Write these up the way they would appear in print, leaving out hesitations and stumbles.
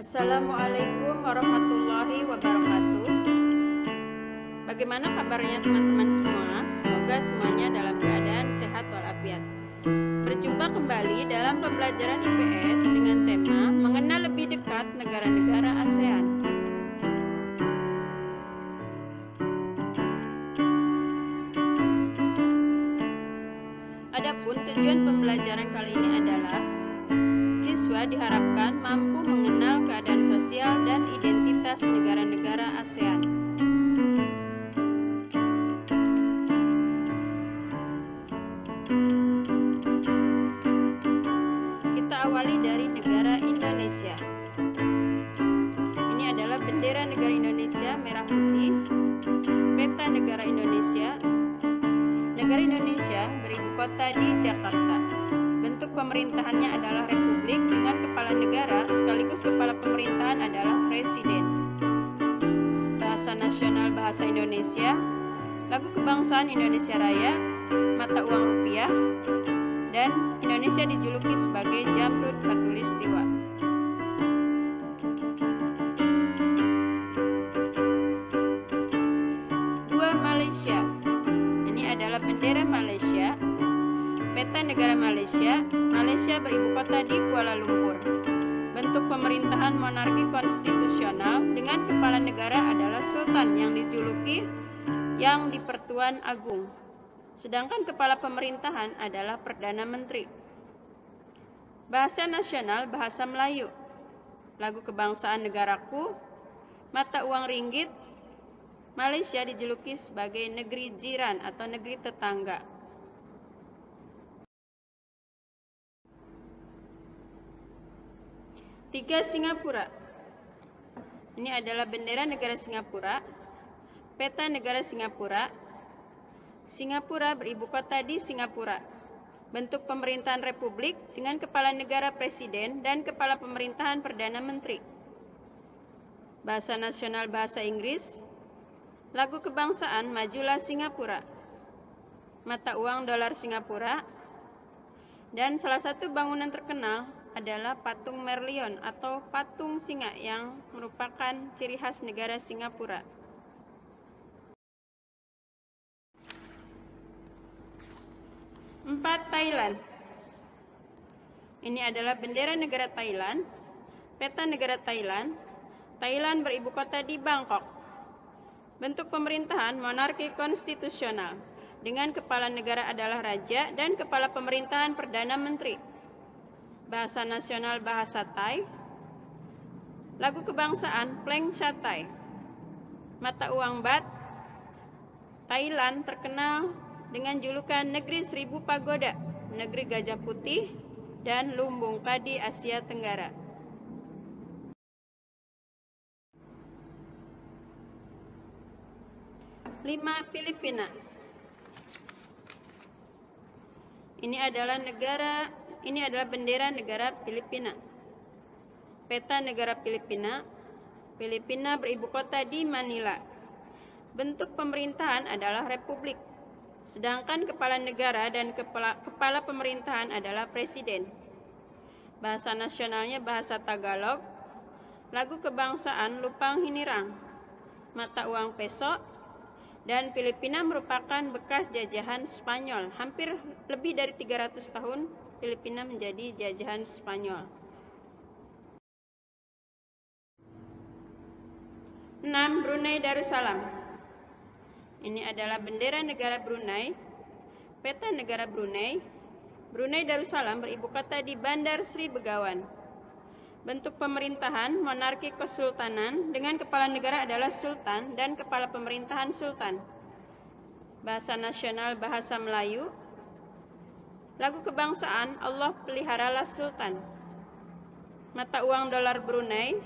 Assalamualaikum warahmatullahi wabarakatuh. Bagaimana kabarnya teman-teman semua? Semoga semuanya dalam keadaan sehat walafiat. Berjumpa kembali dalam pembelajaran IPS dengan tema mengenal lebih dekat negara-negara ASEAN. Adapun tujuan pembelajaran kali ini adalah siswa diharapkan mampu mengenal keadaan sosial dan identitas negara-negara ASEAN. Kita awali dari negara Indonesia. Ini adalah bendera negara Indonesia merah putih, peta negara Indonesia. Negara Indonesia beribu kota di Jakarta. Bentuk pemerintahannya adalah republik dengan kepala negara sekaligus kepala pemerintahan adalah presiden. Bahasa nasional bahasa Indonesia, lagu kebangsaan Indonesia Raya, mata uang rupiah, dan Indonesia dijuluki sebagai Jamrud Khatulistiwa. Dua Malaysia. Ini adalah bendera Malaysia. Peta negara Malaysia. Malaysia beribu kota di Kuala Lumpur. Bentuk pemerintahan monarki konstitusional dengan kepala negara adalah Sultan yang dijuluki Yang di-Pertuan Agung. Sedangkan kepala pemerintahan adalah Perdana Menteri. Bahasa nasional bahasa Melayu. Lagu kebangsaan negaraku, mata uang ringgit. Malaysia dijuluki sebagai negeri jiran atau negeri tetangga. Tiga Singapura. Ini adalah bendera negara Singapura, peta negara Singapura. Singapura beribu kota di Singapura. Bentuk pemerintahan republik dengan kepala negara presiden dan kepala pemerintahan perdana menteri. Bahasa nasional bahasa Inggris. Lagu kebangsaan Majulah Singapura. Mata uang dolar Singapura. Dan salah satu bangunan terkenal adalah patung Merlion atau patung singa yang merupakan ciri khas negara Singapura. Empat Thailand. Ini adalah bendera negara Thailand, peta negara Thailand. Thailand beribu kota di Bangkok. Bentuk pemerintahan monarki konstitusional dengan kepala negara adalah raja dan kepala pemerintahan perdana menteri. Bahasa nasional bahasa Thai. Lagu kebangsaan Pleng Chatai. Mata uang baht. Thailand terkenal dengan julukan negeri seribu pagoda, negeri gajah putih, dan lumbung padi Asia Tenggara. Lima Filipina. Ini adalah bendera negara Filipina. Peta negara Filipina. Filipina beribu kota di Manila. Bentuk pemerintahan adalah republik. Sedangkan kepala negara dan kepala pemerintahan adalah presiden. Bahasa nasionalnya bahasa Tagalog. Lagu kebangsaan Lupang Hinirang. Mata uang peso. Dan Filipina merupakan bekas jajahan Spanyol. Hampir lebih dari 300 tahun Filipina menjadi jajahan Spanyol. 6. Brunei Darussalam. Ini adalah bendera negara Brunei, peta negara Brunei. Brunei Darussalam beribu kota di Bandar Sri Begawan. Bentuk pemerintahan monarki kesultanan dengan kepala negara adalah sultan dan kepala pemerintahan sultan. Bahasa nasional bahasa Melayu. Lagu kebangsaan Allah peliharalah sultan. Mata uang dolar Brunei.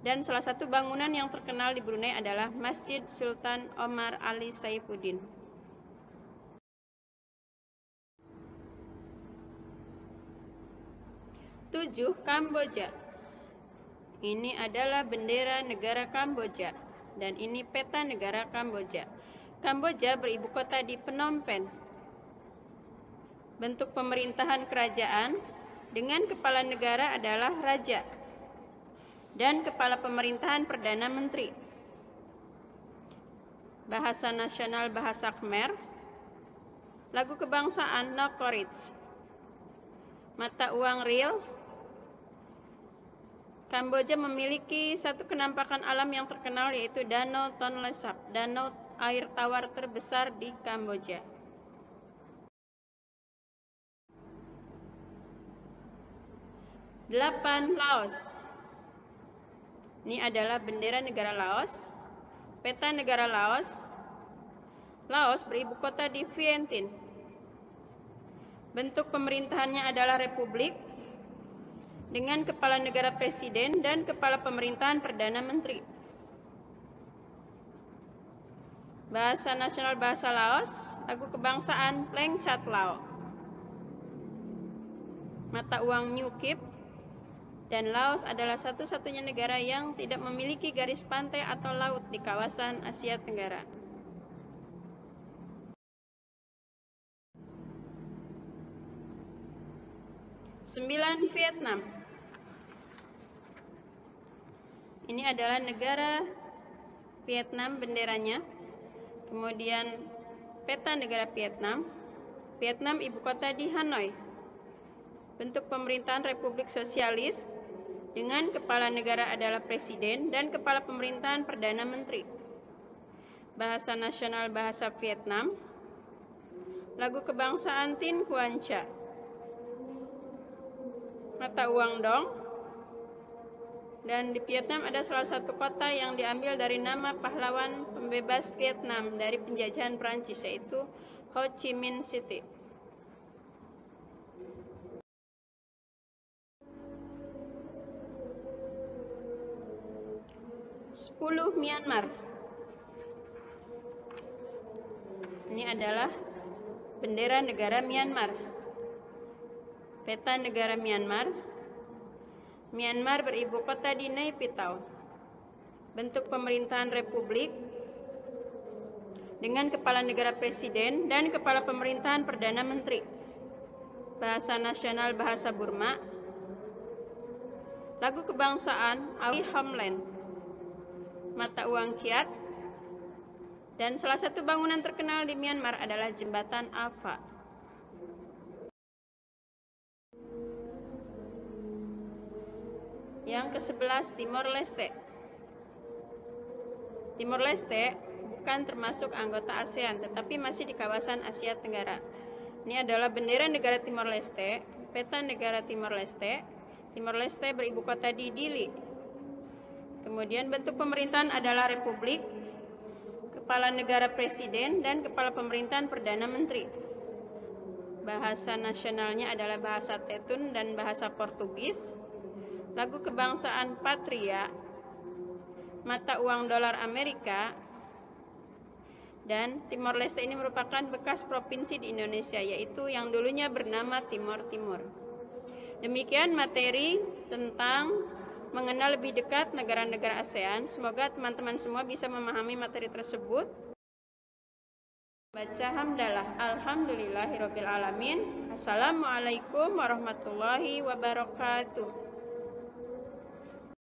Dan salah satu bangunan yang terkenal di Brunei adalah Masjid Sultan Omar Ali Saifuddin. Tujuh Kamboja. Ini adalah bendera negara Kamboja dan ini peta negara Kamboja. Kamboja beribu kota di Phnom Penh. Bentuk pemerintahan kerajaan dengan kepala negara adalah raja. dan Kepala Pemerintahan Perdana Menteri. Bahasa nasional bahasa Khmer. Lagu kebangsaan Nokoreach. Mata uang riel. Kamboja memiliki satu penampakan alam yang terkenal, yaitu Danau Tonle Sap, danau air tawar terbesar di Kamboja. Delapan, Laos. Ini adalah bendera negara Laos. Peta negara Laos. Laos beribu kota di Vientiane. Bentuk pemerintahannya adalah republik dengan kepala negara presiden dan kepala pemerintahan perdana menteri. Bahasa nasional bahasa Laos. Lagu kebangsaan Pleng Chat Lao. Mata uang New Kip. Dan Laos adalah satu-satunya negara yang tidak memiliki garis pantai atau laut di kawasan Asia Tenggara. 9, Vietnam. Ini adalah negara Vietnam benderanya. Kemudian peta negara Vietnam. Vietnam ibu kota di Hanoi. Bentuk pemerintahan Republik Sosialis dengan kepala negara adalah presiden dan kepala pemerintahan perdana menteri. Bahasa nasional bahasa Vietnam. Lagu kebangsaan Tin Cuan Cha. Mata uang dong. Dan di Vietnam ada salah satu kota yang diambil dari nama pahlawan pembebas Vietnam dari penjajahan Prancis, yaitu Ho Chi Minh City. Sepuluh, Myanmar. Ini adalah bendera negara Myanmar. Peta negara Myanmar. Myanmar beribu kota di Nay Pyi Taw. Bentuk pemerintahan republik dengan kepala negara presiden dan kepala pemerintahan perdana menteri. Bahasa nasional bahasa Burma. Lagu kebangsaan Awi Homeland. Mata uang Kyat. Dan salah satu bangunan terkenal di Myanmar adalah Jembatan Ava. Yang ke-11, Timor Leste. Timor Leste bukan termasuk anggota ASEAN, tetapi masih di kawasan Asia Tenggara. Ini adalah bendera negara Timor Leste, peta negara Timor Leste. Timor Leste beribu kota di Dili. Kemudian bentuk pemerintahan adalah republik, kepala negara presiden, dan kepala pemerintahan perdana menteri. Bahasa nasionalnya adalah bahasa Tetun dan bahasa Portugis. Lagu kebangsaan Patria. Mata uang dolar Amerika. Dan Timor Leste ini merupakan bekas provinsi di Indonesia, yaitu yang dulunya bernama Timor Timur. Demikian materi tentang mengenal lebih dekat negara-negara ASEAN. Semoga teman-teman semua bisa memahami materi tersebut. Baca hamdalah. Alhamdulillahirabbil alamin. Assalamualaikum warahmatullahi wabarakatuh.